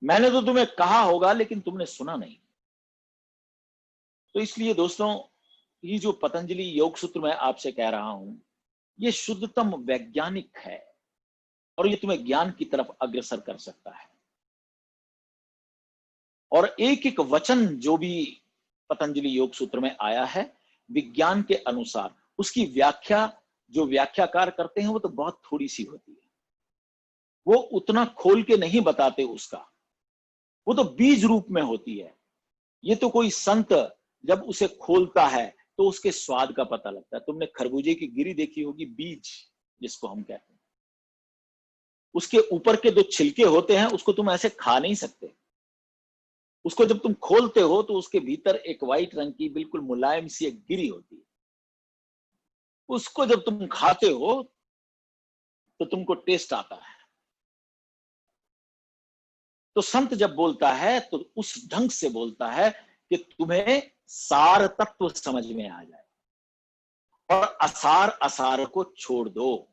मैंने तो तुम्हें कहा होगा लेकिन तुमने सुना नहीं। तो इसलिए दोस्तों, ये जो पतंजलि योग सूत्र मैं आपसे कह रहा हूं, ये शुद्धतम वैज्ञानिक है और ये तुम्हें ज्ञान की तरफ अग्रसर कर सकता है। और एक एक वचन जो भी पतंजलि योग सूत्र में आया है, विज्ञान के अनुसार उसकी व्याख्या जो व्याख्याकार करते हैं वो तो बहुत थोड़ी सी होती है, वो उतना खोल के नहीं बताते उसका, वो तो बीज रूप में होती है। ये तो कोई संत जब उसे खोलता है तो उसके स्वाद का पता लगता है। तुमने खरबूजे की गिरी देखी होगी, बीज जिसको हम कहते हैं, उसके ऊपर के जो छिलके होते हैं उसको तुम ऐसे खा नहीं सकते। उसको जब तुम खोलते हो तो उसके भीतर एक व्हाइट रंग की बिल्कुल मुलायम सी एक गिरी होती है। उसको जब तुम खाते हो तो तुमको टेस्ट आता है। तो संत जब बोलता है तो उस ढंग से बोलता है कि तुम्हें सार तत्व समझ में आ जाए और असार असार को छोड़ दो।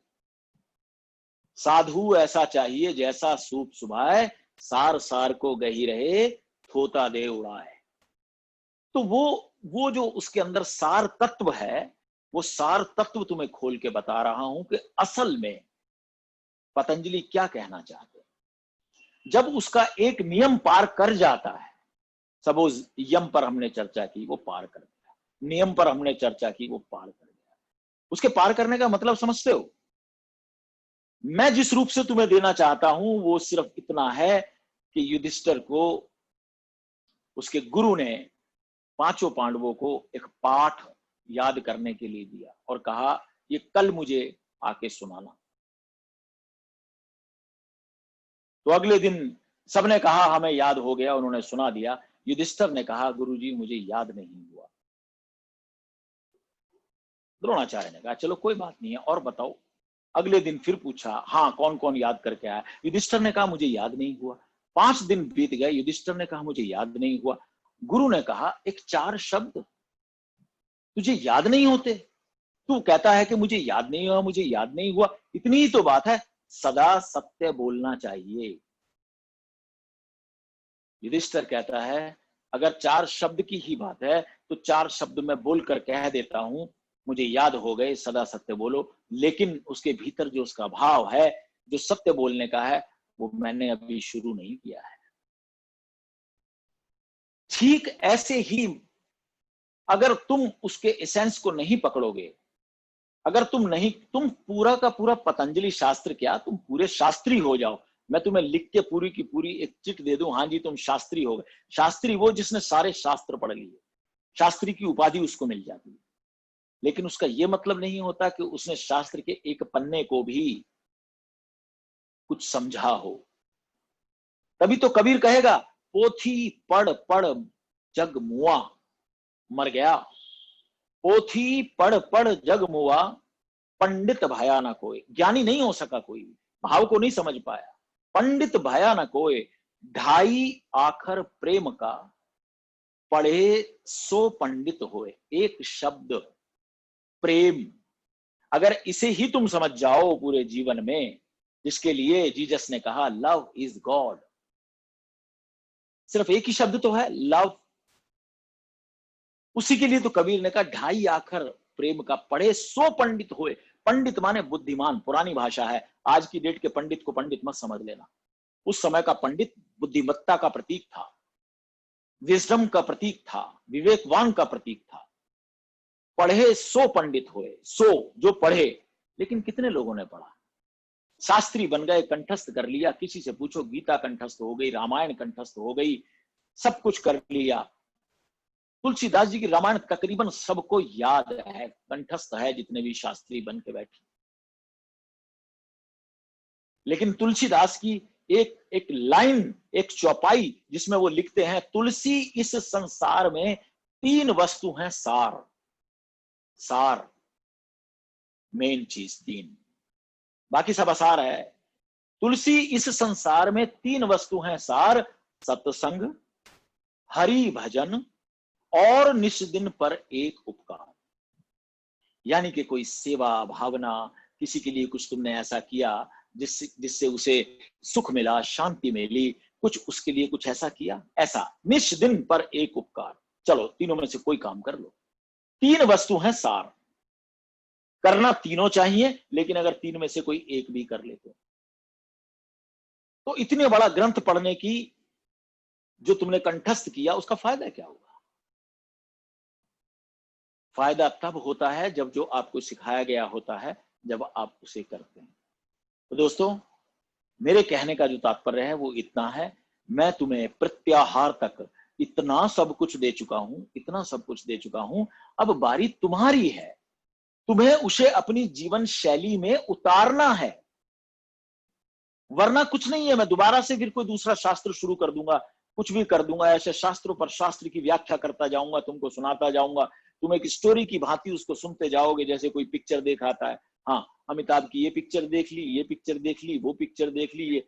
साधु ऐसा चाहिए जैसा सूप सुभाए, सार सार को गही रहे, थोता दे उड़ाए। तो वो जो उसके अंदर सार तत्व है, वो सार तत्व तुम्हें खोल के बता रहा हूं कि असल में पतंजलि क्या कहना चाहते हैं। जब उसका एक नियम पार कर जाता है, सपोज यम पर हमने चर्चा की, वो पार कर गया, नियम पर हमने चर्चा की, वो पार कर गया। उसके पार करने का मतलब समझते हो? मैं जिस रूप से तुम्हें देना चाहता हूं वो सिर्फ इतना है कि युधिष्ठिर को उसके गुरु ने पांचों पांडवों को एक पाठ याद करने के लिए दिया और कहा ये कल मुझे आके सुनाना। तो अगले दिन सबने कहा हमें याद हो गया, उन्होंने सुना दिया। युधिष्ठिर ने कहा गुरुजी मुझे याद नहीं हुआ। द्रोणाचार्य ने कहा चलो कोई बात नहीं है, और बताओ। अगले दिन फिर पूछा, हाँ कौन कौन याद करके आया? युधिष्ठिर ने कहा मुझे याद नहीं हुआ। 5 दिन बीत गए, युधिष्ठिर ने कहा मुझे याद नहीं हुआ। गुरु ने कहा एक 4 शब्द तुझे याद नहीं होते? तू कहता है कि मुझे याद नहीं हुआ, मुझे याद नहीं हुआ, इतनी ही तो बात है, सदा सत्य बोलना चाहिए। युधिष्ठिर कहता है अगर 4 शब्द की ही बात है तो 4 शब्द मैं बोलकर कह देता हूं, मुझे याद हो गए, सदा सत्य बोलो। लेकिन उसके भीतर जो उसका भाव है, जो सत्य बोलने का है, वो मैंने अभी शुरू नहीं किया है। ठीक ऐसे ही अगर तुम उसके एसेंस को नहीं पकड़ोगे, अगर तुम पूरा का पूरा पतंजलि शास्त्र क्या, तुम पूरे शास्त्री हो जाओ। मैं तुम्हें लिख के पूरी की पूरी एक चिट दे दूं, हाँ जी तुम शास्त्री हो गए। शास्त्री वो जिसने सारे शास्त्र पढ़ लिए, शास्त्री की उपाधि उसको मिल जाती है। लेकिन उसका यह मतलब नहीं होता कि उसने शास्त्र के एक पन्ने को भी कुछ समझा हो। तभी तो कबीर कहेगा पोथी पढ़ पढ़ जग मुआ, मर गया। पोथी पढ़ पढ़ जग मुआ, पंडित भया ना कोई। ज्ञानी नहीं हो सका कोई, भाव को नहीं समझ पाया। पंडित भया ना कोई, ढाई आखर प्रेम का, पढ़े सो पंडित होए। एक शब्द प्रेम, अगर इसे ही तुम समझ जाओ पूरे जीवन में, जिसके लिए जीसस ने कहा लव इज गॉड, सिर्फ एक ही शब्द तो है लव। उसी के लिए तो कबीर ने कहा ढाई आखर प्रेम का, पढ़े सो पंडित होए। पंडित माने बुद्धिमान, पुरानी भाषा है। आज की डेट के पंडित को पंडित मत समझ लेना। उस समय का पंडित बुद्धिमत्ता का प्रतीक था, विजडम का प्रतीक था, विवेकवान का प्रतीक था। पढ़े सो पंडित हुए, सो जो पढ़े। लेकिन कितने लोगों ने पढ़ा? शास्त्री बन गए, कंठस्थ कर लिया। किसी से पूछो गीता कंठस्थ हो गई, रामायण कंठस्थ हो गई, सब कुछ कर लिया। तुलसीदास जी की रामायण तकरीबन सबको याद है, कंठस्थ है, जितने भी शास्त्री बन के बैठे। लेकिन तुलसीदास की एक एक लाइन, एक चौपाई जिसमें वो लिखते हैं तुलसी इस संसार में 3 वस्तु हैं सार। सार मेन चीज 3, बाकी सब असार है। तुलसी इस संसार में 3 वस्तु हैं सार, सत्संग, हरि भजन और निष्दिन पर एक उपकार। यानी कि कोई सेवा भावना, किसी के लिए कुछ तुमने ऐसा किया जिससे उसे सुख मिला, शांति मिली, कुछ उसके लिए कुछ ऐसा किया, ऐसा निश दिन पर एक उपकार। चलो तीनों में से कोई काम कर लो। तीन वस्तु हैं सार, करना तीनों चाहिए, लेकिन अगर तीन में से कोई एक भी कर ले तो इतने बड़ा ग्रंथ पढ़ने की जो तुमने कंठस्थ किया उसका फायदा क्या होगा? फायदा तब होता है जब जो आपको सिखाया गया होता है, जब आप उसे करते हैं। तो दोस्तों, मेरे कहने का जो तात्पर्य है वो इतना है, मैं तुम्हें प्रत्याहार तक इतना सब कुछ दे चुका हूं, इतना सब कुछ दे चुका हूं, अब बारी तुम्हारी है, तुम्हें उसे अपनी जीवन शैली में उतारना है। वरना कुछ नहीं है, मैं दोबारा से फिर कोई दूसरा शास्त्र शुरू कर दूंगा, कुछ भी कर दूंगा, ऐसे शास्त्रों पर शास्त्र की व्याख्या करता जाऊंगा, तुमको सुनाता जाऊंगा, तुम एक स्टोरी की भांति उसको सुनते जाओगे, जैसे कोई पिक्चर दिखाता है, हाँ अमिताभ की ये पिक्चर देख ली, ये पिक्चर देख ली, वो पिक्चर देख ली, ये।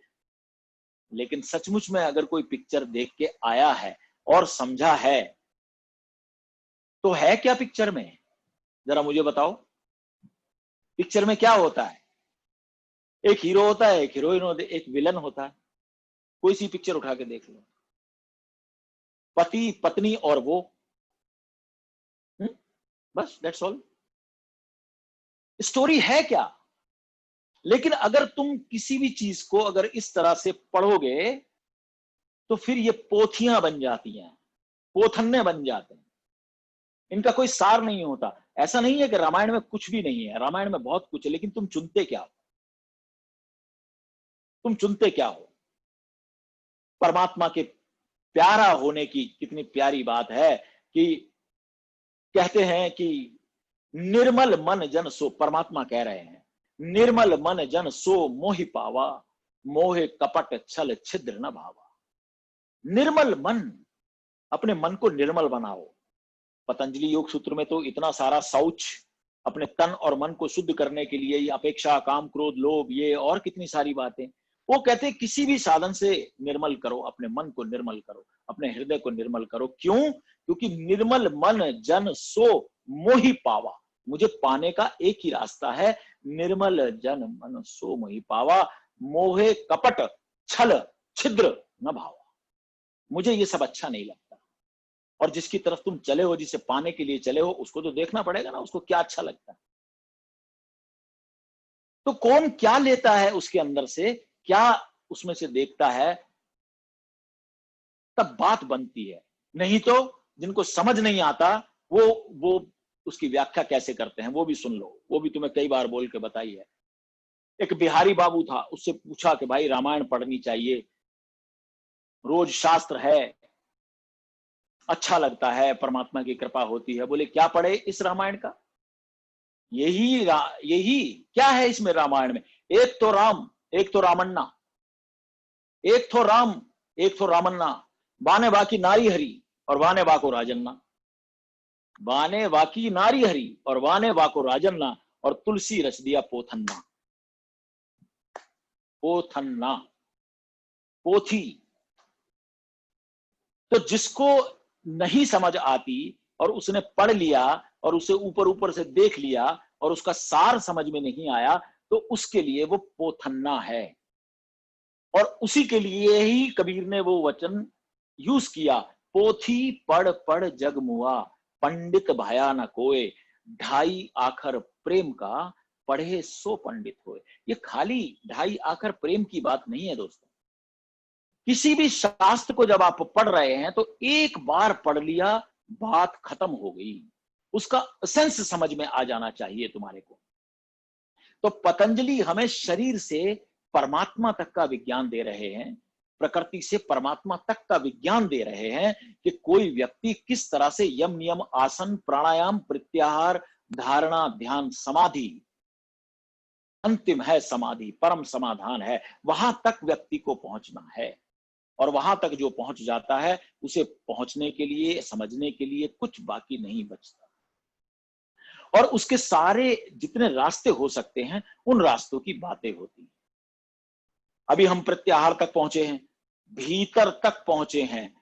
लेकिन सचमुच में अगर कोई पिक्चर देख के आया है और समझा है तो है क्या पिक्चर में? जरा मुझे बताओ, पिक्चर में क्या होता है? एक हीरो होता है, एक हीरोइन होती है, एक विलन होता है। कोई सी पिक्चर उठा के देख लो, पति पत्नी और वो, बस दैट्स ऑल। स्टोरी है क्या? लेकिन अगर तुम किसी भी चीज को अगर इस तरह से पढ़ोगे तो फिर ये पोथियां बन जाती हैं, पोथन्ने बन जाते हैं, इनका कोई सार नहीं होता। ऐसा नहीं है कि रामायण में कुछ भी नहीं है, रामायण में बहुत कुछ है, लेकिन तुम चुनते क्या हो? तुम चुनते क्या हो? परमात्मा के प्यारा होने की कितनी प्यारी बात है कि कहते हैं कि निर्मल मन जन सो, परमात्मा कह रहे हैं, निर्मल मन जन सो मोहि पावा, मोहे कपट छल छिद्र न भावा। निर्मल मन, अपने मन को निर्मल बनाओ। पतंजलि योग सूत्र में तो इतना सारा शौच, अपने तन और मन को शुद्ध करने के लिए, अपेक्षा, काम, क्रोध, लोभ, ये और कितनी सारी बातें, वो कहते हैं किसी भी साधन से निर्मल करो, अपने मन को निर्मल करो, अपने हृदय को निर्मल करो। क्यों? क्योंकि निर्मल मन जन सो मोहि पावा, मुझे पाने का एक ही रास्ता है, निर्मल जन मन सो मोहि पावा, मोहे कपट छल छिद्र न भावा। मुझे ये सब अच्छा नहीं लगता। और जिसकी तरफ तुम चले हो, जिसे पाने के लिए चले हो, उसको तो देखना पड़ेगा ना, उसको क्या अच्छा लगता है। तो कौन क्या लेता है उसके अंदर से, क्या उसमें से देखता है, तब बात बनती है। नहीं तो जिनको समझ नहीं आता वो उसकी व्याख्या कैसे करते हैं वो भी सुन लो, वो भी तुम्हें कई बार बोल के बताई है। एक बिहारी बाबू था, उससे पूछा कि भाई रामायण पढ़नी चाहिए, रोज शास्त्र है, अच्छा लगता है, परमात्मा की कृपा होती है। बोले क्या पढ़े इस रामायण का? यही क्या है इसमें रामायण में? एक तो राम, एक तो रामन्ना, एक तो राम, एक तो रामन्ना, बाने बाकी नारी हरी और वाने बाको राजन्ना, बाने बाकी नारी हरी और वाने बाको राजन्ना, और तुलसी रच दिया पोथन्ना। पोथन्ना, पोथी। तो जिसको नहीं समझ आती और उसने पढ़ लिया और उसे ऊपर ऊपर से देख लिया और उसका सार समझ में नहीं आया, तो उसके लिए वो पोथन्ना है। और उसी के लिए ही कबीर ने वो वचन यूज किया, पोथी पढ़ पढ़ जग मुआ, पंडित भया न कोय, ढाई आखर प्रेम का, पढ़े सो पंडित होए। ये खाली ढाई आखर प्रेम की बात नहीं है दोस्तों। किसी भी शास्त्र को जब आप पढ़ रहे हैं तो एक बार पढ़ लिया, बात खत्म हो गई, उसका सेंस समझ में आ जाना चाहिए तुम्हारे को। तो पतंजलि हमें शरीर से परमात्मा तक का विज्ञान दे रहे हैं, प्रकृति से परमात्मा तक का विज्ञान दे रहे हैं कि कोई व्यक्ति किस तरह से यम नियम आसन प्राणायाम प्रत्याहार धारणा ध्यान समाधि, अंतिम है समाधि, परम समाधान है, वहां तक व्यक्ति को पहुंचना है। और वहां तक जो पहुंच जाता है उसे पहुंचने के लिए, समझने के लिए कुछ बाकी नहीं बचता। और उसके सारे जितने रास्ते हो सकते हैं उन रास्तों की बातें होती हैं। अभी हम प्रत्याहार तक पहुंचे हैं, भीतर तक पहुंचे हैं,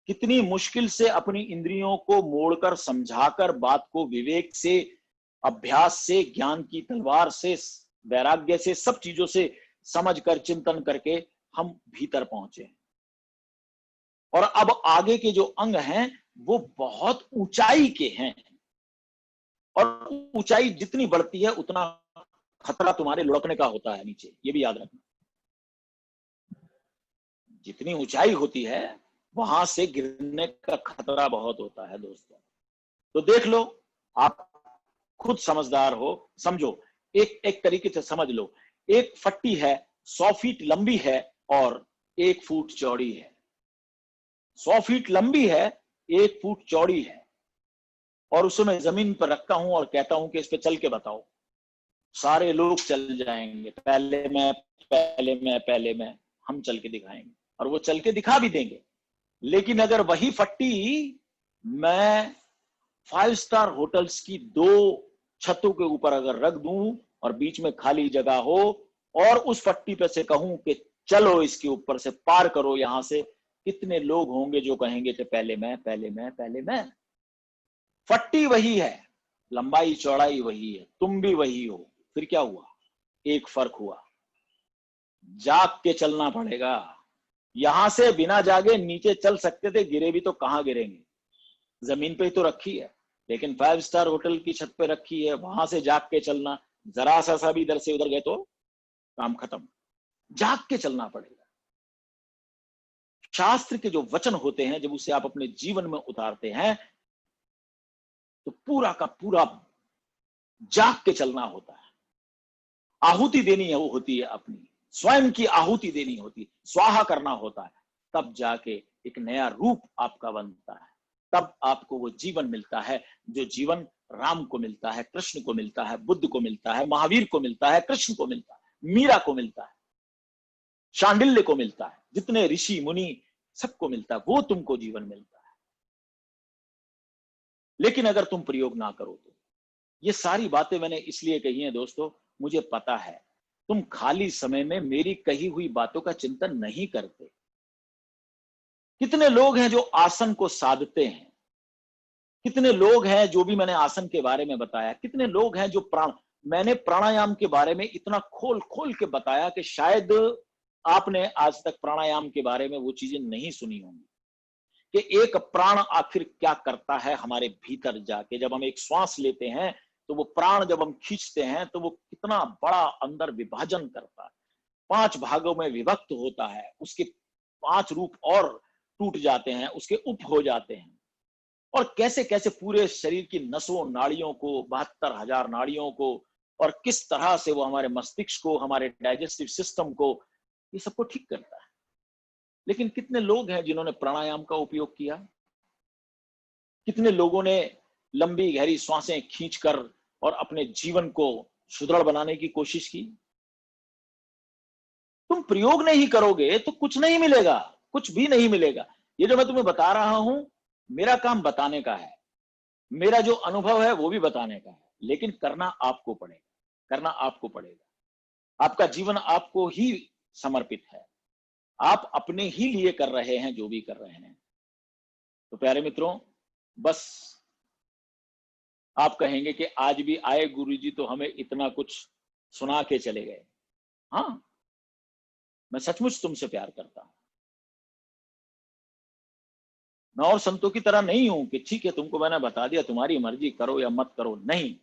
कितनी मुश्किल से अपनी इंद्रियों को मोड़कर समझाकर बात को विवेक से, अभ्यास से, ज्ञान की तलवार से, वैराग्य से, सब चीजों से समझकर चिंतन करके हम भीतर पहुंचे हैं। और अब आगे के जो अंग हैं वो बहुत ऊंचाई के हैं, और ऊंचाई जितनी बढ़ती है उतना खतरा तुम्हारे लुढ़कने का होता है नीचे, ये भी याद रखना। जितनी ऊंचाई होती है वहां से गिरने का खतरा बहुत होता है दोस्तों। तो देख लो, आप खुद समझदार हो, समझो, एक एक तरीके से समझ लो। एक फट्टी है 100 फीट लंबी है और 1 फुट चौड़ी है। 100 फीट लंबी है, 1 फुट चौड़ी है, और उसे मैं जमीन पर रखता हूं और कहता हूं कि इस पे चल के बताओ। सारे लोग चल जाएंगे, पहले मैं, हम चल के दिखाएंगे, और वो चल के दिखा भी देंगे। लेकिन अगर वही फट्टी मैं 5 स्टार होटल्स की 2 छतों के ऊपर अगर रख दूं और बीच में खाली जगह हो, और उस फट्टी पे से कहूं कि चलो इसके ऊपर से पार करो यहां से, कितने लोग होंगे जो कहेंगे कि पहले मैं। फट्टी वही है, लंबाई चौड़ाई वही है, तुम भी वही हो। फिर क्या हुआ? एक फर्क हुआ, जाग के चलना पड़ेगा। यहां से बिना जागे नीचे चल सकते थे, गिरे भी तो कहां गिरेंगे, जमीन पे ही तो रखी है। लेकिन 5 स्टार होटल की छत पे रखी है, वहां से जाग के चलना, जरा सा भी इधर से उधर गए तो काम खत्म। जाग के चलना पड़ेगा। शास्त्र के जो वचन होते हैं, जब उसे आप अपने जीवन में उतारते हैं तो पूरा का पूरा जाग के चलना होता है। आहुति देनी है, वो होती है अपनी स्वयं की आहुति देनी होती है, स्वाहा करना होता है। तब जाके एक नया रूप आपका बनता है, तब आपको वो जीवन मिलता है जो जीवन राम को मिलता है, कृष्ण को मिलता है, बुद्ध को मिलता है, महावीर को मिलता है, कृष्ण को मिलता है, मीरा को मिलता है, शांडिल्य को मिलता है, जितने ऋषि मुनि सबको मिलता है, वो तुमको जीवन मिलता है। लेकिन अगर तुम प्रयोग ना करो तो, ये सारी बातें मैंने इसलिए कही हैं दोस्तों, मुझे पता है तुम खाली समय में मेरी कही हुई बातों का चिंतन नहीं करते। कितने लोग हैं जो आसन को साधते हैं, कितने लोग हैं जो भी मैंने आसन के बारे में बताया, कितने लोग हैं जो मैंने प्राणायाम के बारे में इतना खोल खोल के बताया कि शायद आपने आज तक प्राणायाम के बारे में वो चीजें नहीं सुनी होंगी कि एक प्राण आखिर क्या करता है हमारे भीतर जाके। जब हम एक श्वास लेते हैं तो वो प्राण जब हम खींचते हैं तो वो कितना बड़ा अंदर विभाजन करता है, 5 भागों में विभक्त होता है, उसके 5 रूप और टूट जाते हैं, उसके उप हो जाते हैं, और कैसे कैसे पूरे शरीर की नसों नाड़ियों को, 72,000 नाड़ियों को, और किस तरह से वो हमारे मस्तिष्क को, हमारे डाइजेस्टिव सिस्टम को, ये सबको ठीक करता है। लेकिन कितने लोग हैं जिन्होंने प्राणायाम का उपयोग किया? कितने लोगों ने लंबी गहरी श्वासें खींचकर और अपने जीवन को सुदृढ़ बनाने की कोशिश की? तुम प्रयोग नहीं करोगे तो कुछ नहीं मिलेगा, कुछ भी नहीं मिलेगा। ये जो मैं तुम्हें बता रहा हूं, मेरा काम बताने का है, मेरा जो अनुभव है वो भी बताने का है, लेकिन करना आपको पड़ेगा, करना आपको पड़ेगा। आपका जीवन आपको ही समर्पित है, आप अपने ही लिए कर रहे हैं जो भी कर रहे हैं। तो प्यारे मित्रों, बस आप कहेंगे कि आज भी आए गुरुजी तो हमें इतना कुछ सुना के चले गए। हाँ, मैं सचमुच तुमसे प्यार करता हूं। मैं और संतों की तरह नहीं हूं कि ठीक है तुमको मैंने बता दिया, तुम्हारी मर्जी, करो या मत करो। नहीं,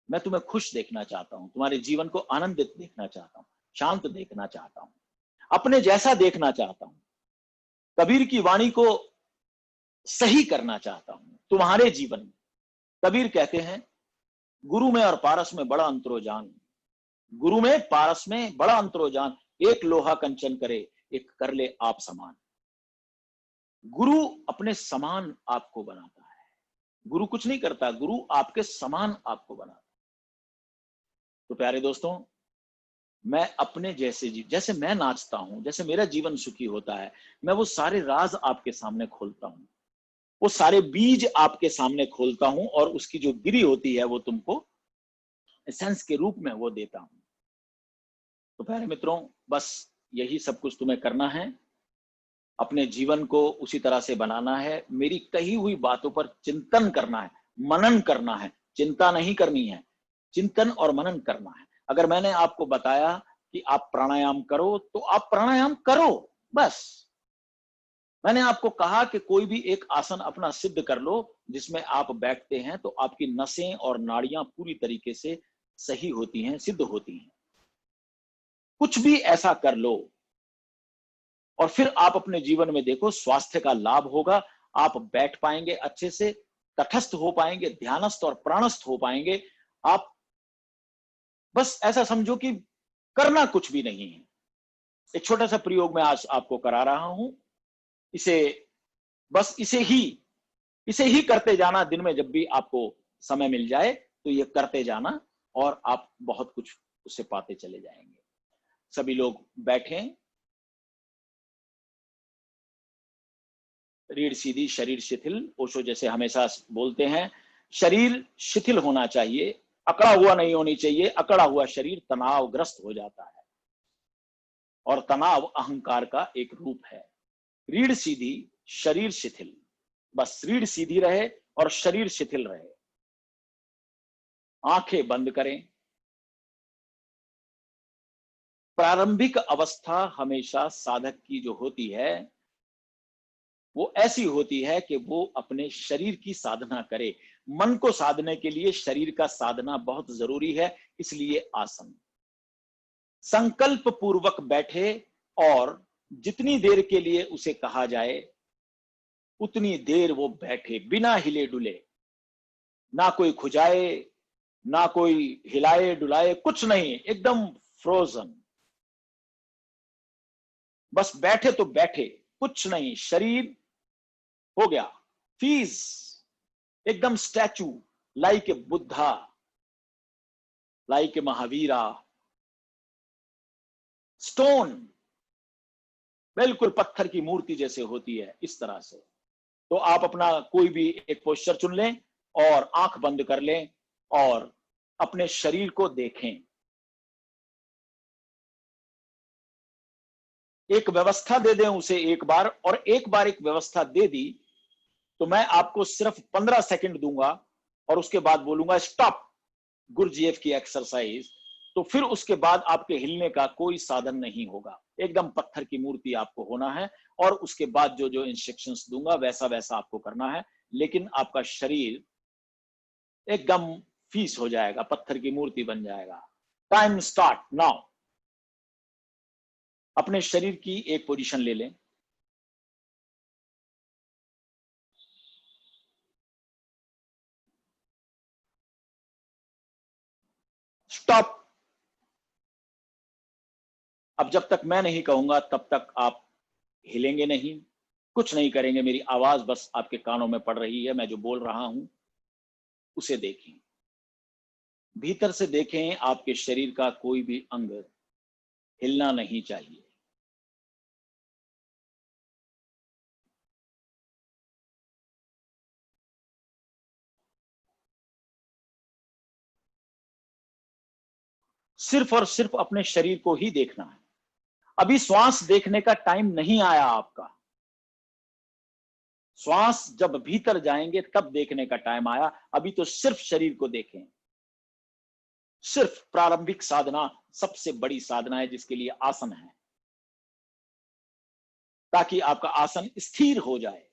मैं तुम्हें खुश देखना चाहता हूं, तुम्हारे जीवन को आनंदित देखना चाहता हूं, शांत देखना चाहता हूं, अपने जैसा देखना चाहता हूं, कबीर की वाणी को सही करना चाहता हूं तुम्हारे जीवन में। कबीर कहते हैं, गुरु में और पारस में बड़ा अंतरो जान, गुरु में पारस में बड़ा अंतरो जान, एक लोहा कंचन करे, एक कर ले आप समान। गुरु अपने समान आपको बनाता है, गुरु कुछ नहीं करता, गुरु आपके समान आपको बनाता है। तो प्यारे दोस्तों, मैं अपने जैसे जैसे मैं नाचता हूं, जैसे मेरा जीवन सुखी होता है, मैं वो सारे राज आपके सामने खोलता हूं, वो सारे बीज आपके सामने खोलता हूं, और उसकी जो गिरी होती है वो तुमको एसेंस के रूप में वो देता हूं। तो प्यारे मित्रों, बस यही सब कुछ तुम्हें करना है, अपने जीवन को उसी तरह से बनाना है, मेरी कही हुई बातों पर चिंतन करना है, मनन करना है, चिंता नहीं करनी है, चिंतन और मनन करना है। अगर मैंने आपको बताया कि आप प्राणायाम करो तो आप प्राणायाम करो, बस। मैंने आपको कहा कि कोई भी एक आसन अपना सिद्ध कर लो जिसमें आप बैठते हैं तो आपकी नसें और नाड़ियां पूरी तरीके से सही होती हैं, सिद्ध होती हैं। कुछ भी ऐसा कर लो और फिर आप अपने जीवन में देखो स्वास्थ्य का लाभ होगा। आप बैठ पाएंगे अच्छे से, तटस्थ हो पाएंगे, ध्यानस्थ और प्राणस्थ हो पाएंगे। आप बस ऐसा समझो कि करना कुछ भी नहीं है। एक छोटा सा प्रयोग मैं आज आपको करा रहा हूं। इसे बस इसे ही करते जाना। दिन में जब भी आपको समय मिल जाए तो ये करते जाना और आप बहुत कुछ उससे पाते चले जाएंगे। सभी लोग बैठें, रीढ़ सीधी, शरीर शिथिल। ओशो जैसे हमेशा बोलते हैं, शरीर शिथिल होना चाहिए, अकड़ा हुआ नहीं होनी चाहिए। अकड़ा हुआ शरीर तनावग्रस्त हो जाता है और तनाव अहंकार का एक रूप है। रीढ़ सीधी, शरीर शिथिल। बस रीढ़ सीधी रहे और शरीर शिथिल रहे। आंखें बंद करें। प्रारंभिक अवस्था हमेशा साधक की जो होती है वो ऐसी होती है कि वो अपने शरीर की साधना करे। मन को साधने के लिए शरीर का साधना बहुत जरूरी है। इसलिए आसन, संकल्प पूर्वक बैठे और जितनी देर के लिए उसे कहा जाए उतनी देर वो बैठे, बिना हिले डुले। ना कोई खुजाए, ना कोई हिलाए डुलाए, कुछ नहीं, एकदम फ्रोजन। बस बैठे तो बैठे, कुछ नहीं। शरीर हो गया फीस, एकदम statue, like a Buddha, like a Mahavira, stone, बिल्कुल पत्थर की मूर्ति जैसे होती है, इस तरह से। तो आप अपना कोई भी एक पोस्चर चुन लें और आंख बंद कर लें और अपने शरीर को देखें। एक व्यवस्था दे दें उसे एक बार, और एक बार एक व्यवस्था दे दी तो मैं आपको सिर्फ 15 सेकंड दूंगा और उसके बाद बोलूंगा स्टॉप, गुरजीएफ की एक्सरसाइज। तो फिर उसके बाद आपके हिलने का कोई साधन नहीं होगा। एकदम पत्थर की मूर्ति आपको होना है और उसके बाद जो जो इंस्ट्रक्शंस दूंगा वैसा वैसा आपको करना है। लेकिन आपका शरीर एकदम फीस हो जाएगा, पत्थर की मूर्ति बन जाएगा। Time start now. अपने शरीर की एक पोजीशन ले लें। स्टॉप। अब जब तक मैं नहीं कहूंगा तब तक आप हिलेंगे नहीं, कुछ नहीं करेंगे। मेरी आवाज बस आपके कानों में पड़ रही है, मैं जो बोल रहा हूं उसे देखें। भीतर से देखें, आपके शरीर का कोई भी अंग हिलना नहीं चाहिए। सिर्फ और सिर्फ अपने शरीर को ही देखना है। अभी श्वास देखने का टाइम नहीं आया आपका। श्वास जब भीतर जाएंगे तब देखने का टाइम आया। अभी तो सिर्फ शरीर को देखें। सिर्फ प्रारंभिक साधना सबसे बड़ी साधना है जिसके लिए आसन है, ताकि आपका आसन स्थिर हो जाए।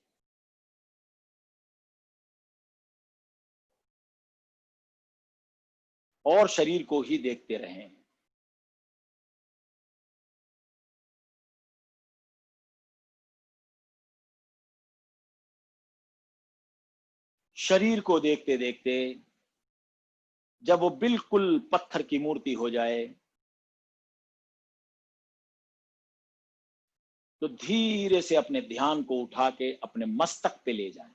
और शरीर को ही देखते रहें। शरीर को देखते देखते जब वो बिल्कुल पत्थर की मूर्ति हो जाए तो धीरे से अपने ध्यान को उठा के अपने मस्तक पे ले जाएं।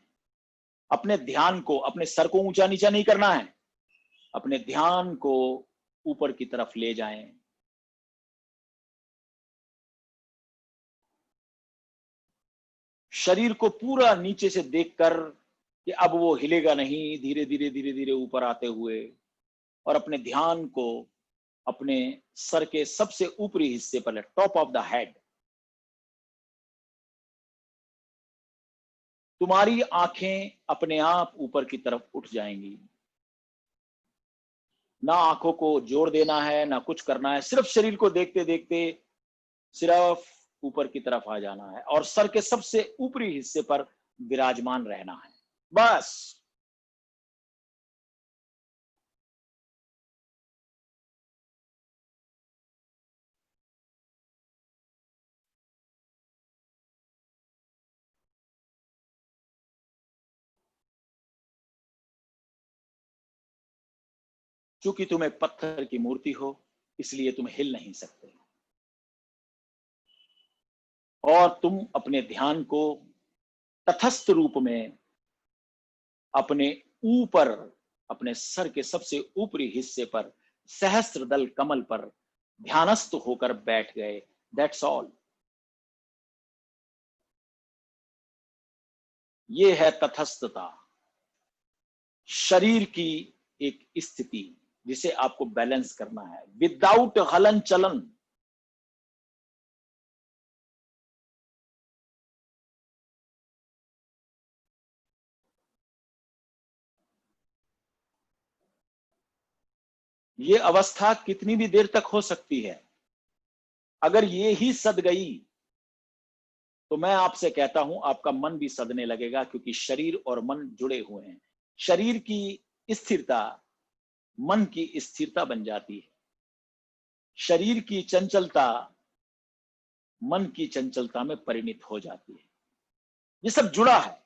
अपने ध्यान को, अपने सर को ऊंचा नीचा नहीं करना है, अपने ध्यान को ऊपर की तरफ ले जाएं। शरीर को पूरा नीचे से देखकर कि अब वो हिलेगा नहीं, धीरे धीरे धीरे धीरे ऊपर आते हुए, और अपने ध्यान को अपने सर के सबसे ऊपरी हिस्से पर, टॉप ऑफ द हेड। तुम्हारी आंखें अपने आप ऊपर की तरफ उठ जाएंगी। ना आंखों को जोर देना है, ना कुछ करना है, सिर्फ शरीर को देखते देखते सिर्फ ऊपर की तरफ आ जाना है और सर के सबसे ऊपरी हिस्से पर विराजमान रहना है, बस। क्योंकि तुम एक पत्थर की मूर्ति हो, इसलिए तुम हिल नहीं सकते और तुम अपने ध्यान को तटस्थ रूप में अपने ऊपर, अपने सर के सबसे ऊपरी हिस्से पर, सहस्त्रदल कमल पर ध्यानस्थ होकर बैठ गए। That's all. ये है तटस्थता, शरीर की एक स्थिति जिसे आपको बैलेंस करना है, विदाउट हलन चलन। ये अवस्था कितनी भी देर तक हो सकती है। अगर ये ही सद गई तो मैं आपसे कहता हूं आपका मन भी सदने लगेगा, क्योंकि शरीर और मन जुड़े हुए हैं। शरीर की स्थिरता मन की स्थिरता बन जाती है, शरीर की चंचलता मन की चंचलता में परिणित हो जाती है। ये सब जुड़ा है,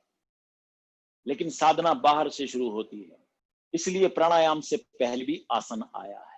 लेकिन साधना बाहर से शुरू होती है। इसलिए प्राणायाम से पहले भी आसन आया है।